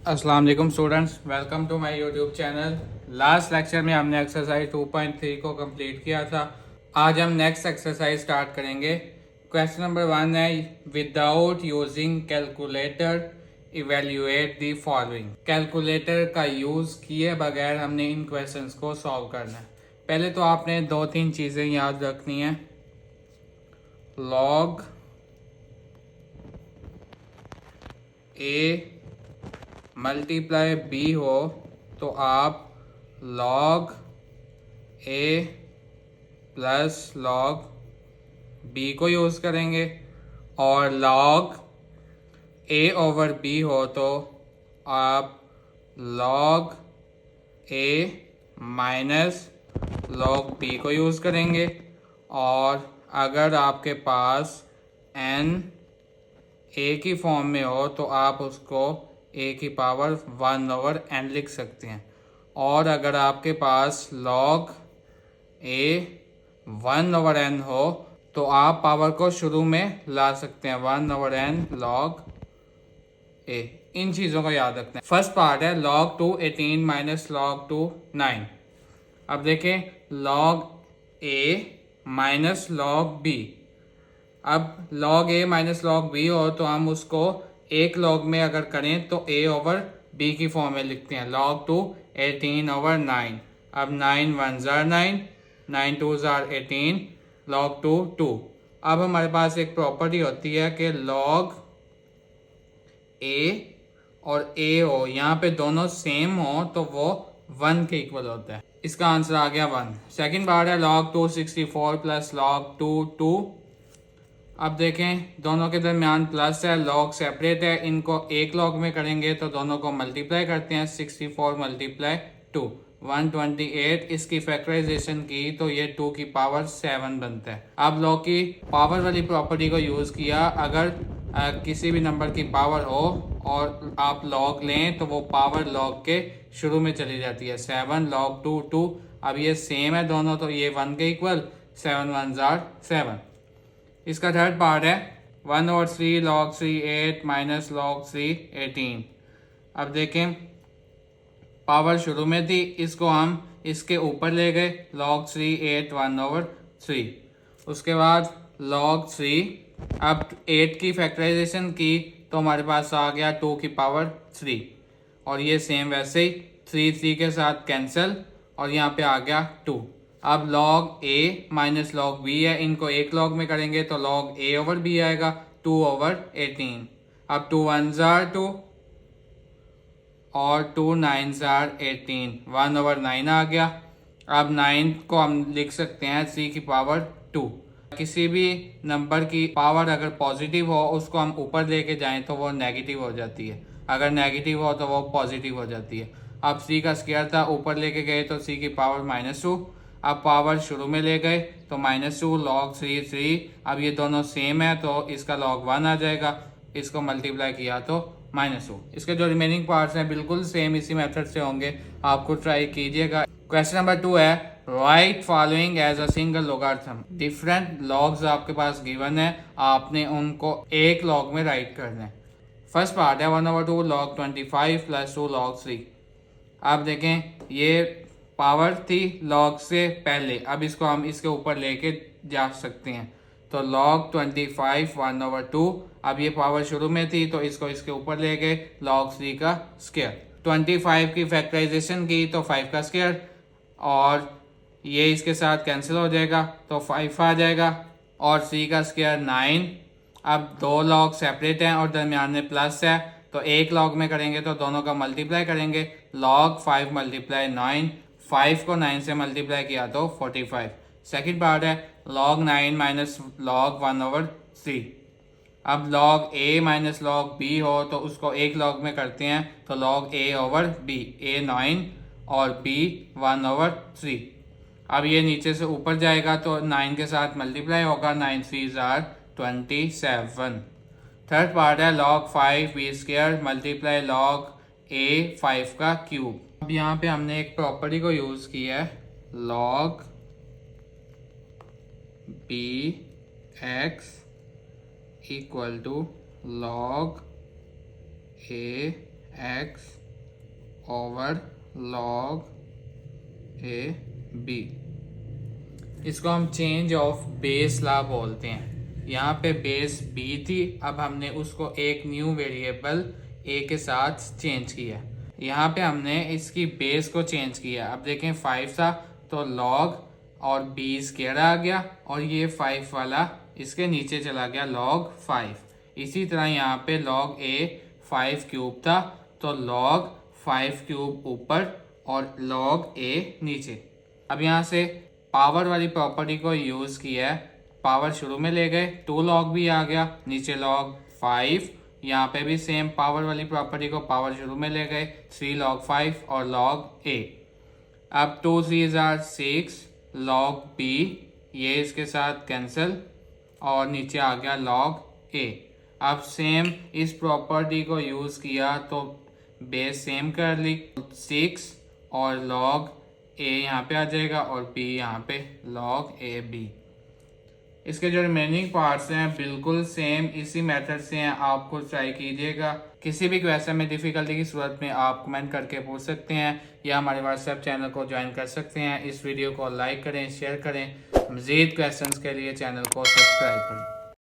अस्सलाम वालेकुम students, welcome to my YouTube channel. Last lecture में हमने एक्सरसाइज 2.3 को कंप्लीट किया था। आज हम नेक्स्ट एक्सरसाइज स्टार्ट करेंगे। क्वेश्चन नंबर 1 है, without using calculator evaluate the following. Calculator का यूज़ किए बगैर हमने इन क्वेश्चंस को सॉल्व करना है। पहले तो आपने दो तीन चीज़ें याद रखनी है। लॉग ए मल्टीप्लाई बी हो तो आप लॉग ए प्लस लॉग बी को यूज़ करेंगे, और लॉग ए ओवर बी हो तो आप लॉग ए माइनस लॉग बी को यूज़ करेंगे। और अगर आपके पास एन ए की फॉर्म में हो तो आप उसको ए की पावर 1/n लिख सकते हैं। और अगर आपके पास लॉग ए 1/n हो तो आप पावर को शुरू में ला सकते हैं, 1/n लॉग ए। इन चीज़ों को याद रखना है। फर्स्ट पार्ट है log 2 18 माइनस log 2 9। अब देखें, log a minus log b। अब log a minus log b हो तो हम उसको एक log में अगर करें तो a ओवर b की फॉर्म में लिखते हैं, log 2 18/9। अब 9 1 जार 9, 9 2 जार 18, log 2 2। अब हमारे पास एक प्रॉपर्टी होती है कि log a और a हो, यहाँ पे दोनों सेम हो तो वो 1 के इक्वल होता है। इसका आंसर आ गया 1। सेकंड पार्ट है log 2 64 प्लस log 2 2। अब देखें, दोनों के दरमियान प्लस है, लॉग सेपरेट है, इनको एक लॉग में करेंगे तो दोनों को मल्टीप्लाई करते हैं, 64 मल्टीप्लाई 2 128। इसकी फैक्टराइजेशन की तो ये 2 की पावर 7 बनता है। अब लॉग की पावर वाली प्रॉपर्टी को यूज़ किया, अगर किसी भी नंबर की पावर हो और आप लॉग लें तो वो पावर लॉग के शुरू में चली जाती है, 7 log 2 2। अब ये सेम है दोनों तो ये 1 के इक्वल, 7 1 जार 7। इसका थर्ड पार्ट है 1/3 log 3 8 माइनस log 3 18। अब देखें, पावर शुरू में थी, इसको हम इसके ऊपर ले गए, log 3 8 1/3। उसके बाद log 3, अब 8 की फैक्टराइजेशन की तो हमारे पास आ गया 2 की पावर 3। और ये सेम वैसे ही 3 3 के साथ कैंसिल, और यहाँ पे आ गया 2। अब log a minus log b है, इनको एक log में करेंगे तो log a ओवर b आएगा, 2/18। अब 2 1 जार 2 और 2 9 जार 18, 1/9 आ गया। अब 9 को हम लिख सकते हैं 3 की पावर 2। किसी भी नंबर की पावर अगर पॉजिटिव हो उसको हम ऊपर लेके जाएं तो वो नेगेटिव हो जाती है, अगर नेगेटिव हो तो वो पॉजिटिव हो जाती है। अब c का स्क्वायर था, ऊपर लेके गए तो c की पावर -2। अब पावर शुरू में ले गए तो -2 log 3 3। अब ये दोनों सेम है तो इसका log 1 आ जाएगा, इसको मल्टीप्लाई किया तो -2। इसके जो रिमेनिंग पार्ट्स हैं बिल्कुल सेम इसी मेथड से होंगे, आपको ट्राई कीजिएगा। क्वेश्चन नंबर 2 है, write following as a single logarithm. Different logs आपके पास गिवन है, आपने उनको एक लॉग में राइट करना है। फर्स्ट पार्ट है 1/2 log 25 प्लस 2 log 3। अब देखें, ये पावर थी log से पहले, अब इसको हम इसके ऊपर लेके जा सकते हैं तो log 25 1/2। अब ये पावर शुरू में थी तो इसको इसके ऊपर ले गए, log 3 का स्क्वायर। 25 की फैक्टराइजेशन की तो 5 का स्क्वायर, और ये इसके साथ कैंसिल हो जाएगा तो 5 आ जाएगा, और 3 का स्क्वायर 9। अब दो लॉग सेपरेट हैं और दरमियान में प्लस है तो एक लॉग में करेंगे तो दोनों का मल्टीप्लाई करेंगे, log 5 मल्टीप्लाई 9। 5 को 9 से मल्टीप्लाई किया तो 45। सेकंड पार्ट है log 9 माइनस log 1/3। अब log a minus log b हो तो उसको एक log में करते हैं तो log a over b, a 9 और b 1/3। अब ये नीचे से ऊपर जाएगा तो 9 के साथ मल्टीप्लाई होगा, 9 3 जार 27। थर्ड पार्ट है log 5 b square multiply log a 5 का क्यूब। अब यहाँ पे हमने एक प्रॉपर्टी को यूज़ किया है, log b x equal to log a x over log a b. इसको हम चेंज ऑफ बेस लॉ बोलते हैं। यहाँ पे बेस बी थी, अब हमने उसको एक न्यू वेरिएबल ए के साथ चेंज किया। यहाँ पे हमने इसकी बेस को चेंज किया। अब देखें 5 था तो लॉग और बी स्क्वायर आ गया और ये 5 वाला इसके नीचे चला गया लॉग 5। इसी तरह यहाँ पे लॉग ए 5 क्यूब था तो लॉग 5 क्यूब ऊपर और लॉग ए नीचे। अब यहाँ से पावर वाली प्रॉपर्टी को यूज किया है, पावर शुरू में ले गए, 2 लॉग भी आ गया, नीचे लॉग 5, यहाँ पे भी सेम पावर वाली प्रॉपर्टी को पावर शुरू में ले गए, 3 log 5 और log a। अब 2 3s are 6 log b, ये इसके साथ कैंसिल और नीचे आ गया log a। अब सेम इस प्रॉपर्टी को यूज किया तो बेस सेम कर ली, 6 और log a यहाँ पे आ जाएगा और b यहाँ पे log a b। इसके जो रिमेनिंग पार्ट्स हैं बिल्कुल सेम इसी मेथड से हैं, आप खुद ट्राई कीजिएगा। किसी भी क्वेश्चन में डिफ़िकल्टी की सूरत में आप कमेंट करके पूछ सकते हैं या हमारे व्हाट्सएप चैनल को ज्वाइन कर सकते हैं। इस वीडियो को लाइक करें, शेयर करें। मज़ीद क्वेश्चंस के लिए चैनल को सब्सक्राइब करें।